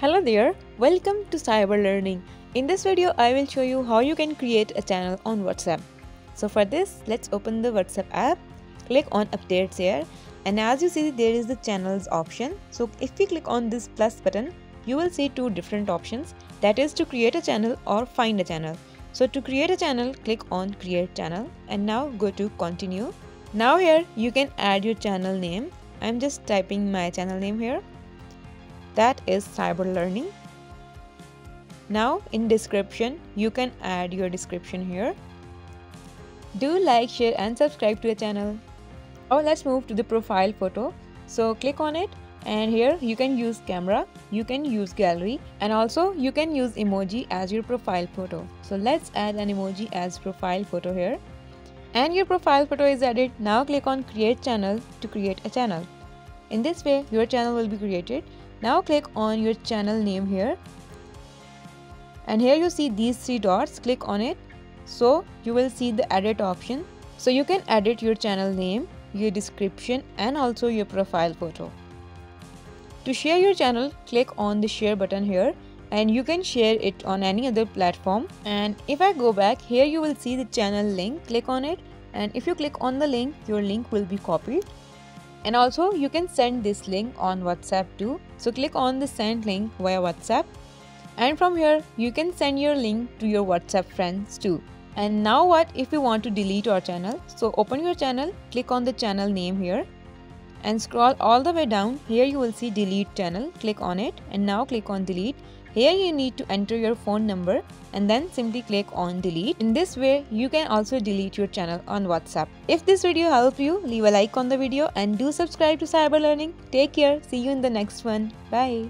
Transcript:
Hello there, welcome to Cyber Learning. In this video, I will show you how you can create a channel on WhatsApp. So for this, let's open the WhatsApp app, click on updates here, and as you see there is the channels option. So if we click on this plus button, you will see two different options, that is to create a channel or find a channel. So to create a channel, click on create channel and now go to continue. Now here you can add your channel name. I'm just typing my channel name here. That is Cyber Learning. Now in description, you can add your description here. Do like, share and subscribe to the channel. Now let's move to the profile photo. So click on it and here you can use camera, you can use gallery and also you can use emoji as your profile photo. So let's add an emoji as profile photo here. And your profile photo is added. Now click on create channel to create a channel. In this way your channel will be created. Now click on your channel name here. And here you see these three dots, click on it. So you will see the edit option. So you can edit your channel name, your description and also your profile photo. To share your channel, click on the share button here and you can share it on any other platform. And if I go back, here you will see the channel link, click on it and if you click on the link, your link will be copied. And also you can send this link on WhatsApp too. So click on the send link via WhatsApp. And from here you can send your link to your WhatsApp friends too. And now what if you want to delete your channel? So open your channel, click on the channel name here and scroll all the way down. Here you will see delete channel, click on it and now click on delete. Here you need to enter your phone number and then simply click on delete. In this way you can also delete your channel on WhatsApp. If this video helped you, leave a like on the video and do subscribe to Cyber Learning. Take care, see you in the next one. Bye.